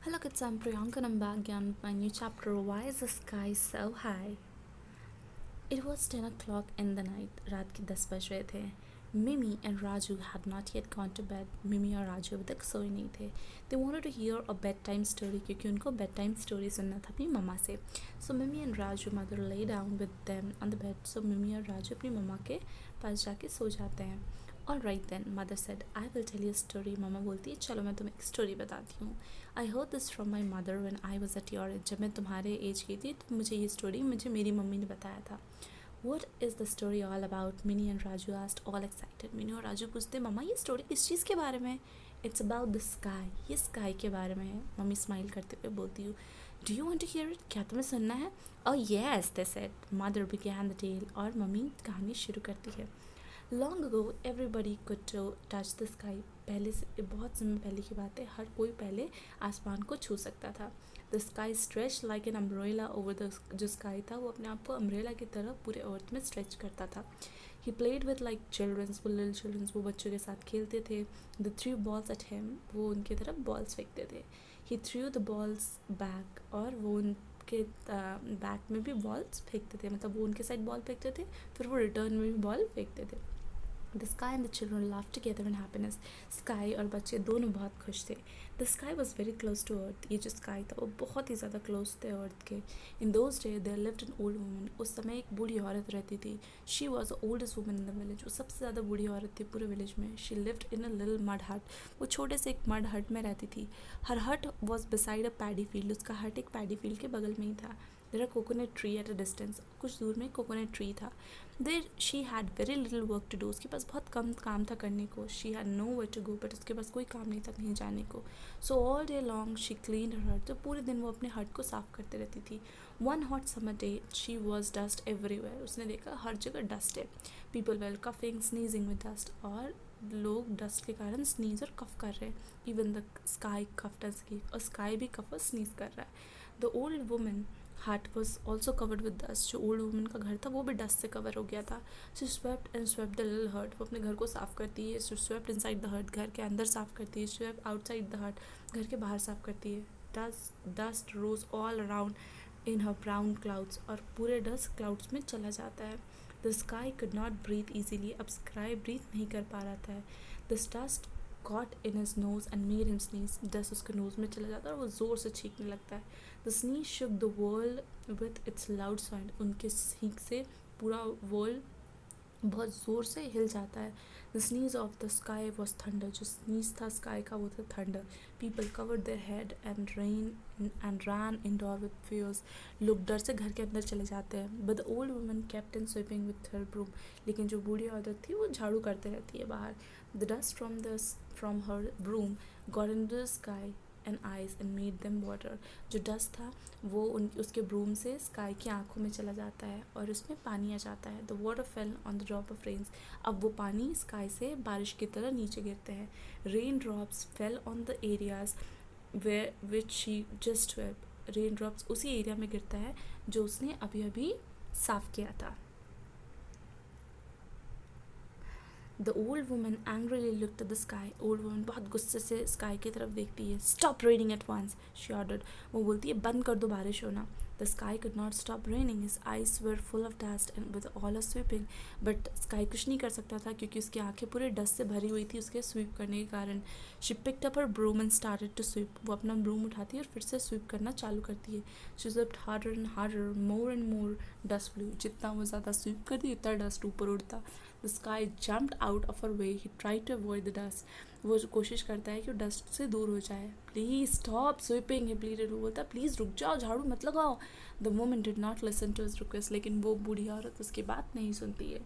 Hello kids, I'm Priyanka and I'm back again with my new chapter, Why is the Sky So High? It was 10 o'clock in the night. रात के 10 बज रहे थे. Mimi and Raju had not yet gone to bed. Mimi और राजू अभी तक सोए नहीं थे. They wanted to hear a bedtime story क्योंकि उनको bedtime story सुनना था अपनी मम्मा से. So Mimi and Raju mother lay down with them on the bed. So Mimi और राजू अपनी मम्मा के पास जाके सो जाते हैं. Alright then, mother said, I will tell you a story. मम्मा बोलती है चलो मैं तुम्हें एक स्टोरी बताती हूँ. I heard this from my mother when I was at your age. जब मैं तुम्हारे एज की थी तो मुझे ये स्टोरी मेरी मम्मी ने बताया था. What is the story all about? Minnie and Raju asked, all excited. Mini और राजू पूछते मम्मा ये स्टोरी किस चीज़ के बारे में है? It's about the sky. ये स्काई के बारे में है. मम्मी स्माइल करते हुए बोलती हूँ. Do you want to hear it? क्या तुम्हें सुनना है? Oh yes, they said. Mother began the tale. और मम्मी कहानी शुरू करती है. Long ago, everybody could touch the sky. पहले से बहुत समय पहले की बात है. हर कोई पहले आसमान को छू सकता था. The sky stretched like an umbrella over the जो sky था वो अपने आप को अम्ब्रेला की तरह पूरे अर्थ में स्ट्रेच करता था. He played with like children, वो little children, वो बच्चों के साथ खेलते थे. They threw balls at him, वो उनकी तरफ बॉल्स फेंकते थे. He threw the balls back, और वो उनके बैक में भी बॉल्स फेंकते थे. मतलब वो उनके साइड बॉल फेंकते थे, फिर वो रिटर्न में भी बॉल फेंकते थे. The sky and the children laughed together in happiness. Sky और बच्चे दोनों बहुत खुश थे. The sky was very close to earth. ये जो sky था वो बहुत ही ज़्यादा close थे earth के. In those days there lived an old woman. उस समय एक बूढ़ी औरत रहती थी. She was the oldest woman in the village. वो सबसे ज़्यादा बूढ़ी औरत थी पूरे village में. She lived in a little mud hut. वो छोटे से एक mud hut में रहती थी. Her hut was beside a paddy field. उसका hut एक paddy field के बगल में ही था. There a coconut tree at a distance. कुछ दूर में coconut tree था. There she had very little work to do. उसके पास बहुत कम काम था करने को. She had nowhere to go, but उसके पास कोई काम नहीं था कहीं जाने को. So all day long she cleaned her hut. तो पूरे दिन वो अपने हट को साफ करते रहती थी. One hot summer day she was dust everywhere. उसने देखा हर जगह डस्ट है. People were coughing, sneezing with dust. और लोग डस्ट के कारण स्नीज और कफ कर रहे हैं. Even the sky coughed and sneezed. और स्काई भी कफ और स्नीज कर रहा है. The old woman hut was also covered with dust. जो ओल्ड वुमन का घर था वो भी डस्ट से कवर हो गया था. She swept and swept the little hut. वो अपने घर को साफ करती है. She swept inside the hut. घर के अंदर साफ करती है. Swept outside the hut. घर के बाहर साफ करती है. Dust rose all around in her brown clouds. और पूरे डस्ट क्लाउड्स में चला जाता है. The sky could not breathe easily. अब स्काई ब्रीथ नहीं कर पा रहा था. This dust caught in his nose and made him sneeze. Dust उसके नोज में चला जाता है और वो ज़ोर से छींकने लगता है. The sneeze shook the world with its loud sound. उनके छींक से पूरा वर्ल्ड बहुत ज़ोर से हिल जाता है. The sneeze of the sky was thunder. जो sneeze था स्काई का वो था thunder. People covered their head and ran indoor with fears. लोग डर से घर के अंदर चले जाते हैं. But the old woman kept on sweeping with her broom. लेकिन जो बूढ़ी औरत थी वो झाड़ू करते रहती है बाहर. The dust from her broom got into the sky and eyes and made them water. जो डस्ट था वो उसके ब्रूम से स्काई की आंखों में चला जाता है और उसमें पानी आ जाता है. The water fell on the drop of rains. अब वो पानी स्काई से बारिश की तरह नीचे गिरते हैं. Rain drops fell on the areas which she just swept. Rain drops उसी एरिया में गिरता है जो उसने अभी अभी साफ किया था. The old woman angrily looked at the sky. Old woman बहुत गुस्से से स्काई की तरफ देखती है. Stop raining at once, she ordered. वो बोलती है बंद कर दो बारिश होना. The sky could not stop raining. His eyes were full of dust and with all her sweeping. But sky कुछ नहीं कर सकता था क्योंकि उसकी आंखें पूरे डस्ट से भरी हुई थी उसके स्वीप करने के कारण. She picked up her broom and started to sweep. वो अपना ब्रूम उठाती है और फिर से स्वीप करना चालू करती है. She swept harder and harder, more and more dust flew. जितना वो ज़्यादा स्वीप करती उतना डस्ट ऊपर उड़ता. The sky jumped out of her way. He tried to avoid the dust. वो कोशिश करता है कि वो डस्ट से दूर हो जाए. Please stop sweeping, he pleaded. वो बोलता प्लीज़ रुक जाओ, झाड़ू मत लगाओ. The woman did not listen to his request. लेकिन वो बूढ़ी औरत उसकी बात नहीं सुनती है.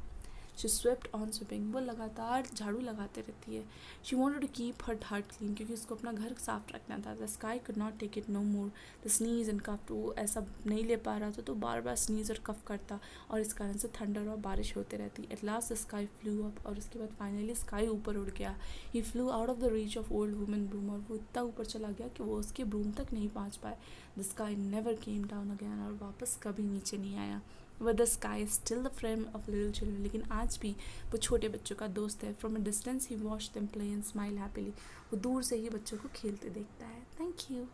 She swept on sweeping. वो लगातार झाड़ू लगाते रहती है. She wanted to keep her hut clean क्योंकि उसको अपना घर साफ रखना था. The sky could not take it no more. The sneeze and cough. वो ऐसा नहीं ले पा रहा था तो बार बार sneeze और cough करता और इस कारण से थंडर और बारिश होते रहती. At last the sky flew up. और उसके बाद फाइनली स्काई ऊपर उड़ गया. He flew out of the reach of old woman broom. और वो इतना ऊपर चला गया कि वो उसके ब्रूम तक नहीं पहुंच पाए. The sky never came down again. और वापस कभी नीचे नहीं आया. But the sky is still the friend of little children. लेकिन आज भी वो छोटे बच्चों का दोस्त है. From a distance he watched them play and smile happily. वो दूर से ही बच्चों को खेलते देखता है. Thank you.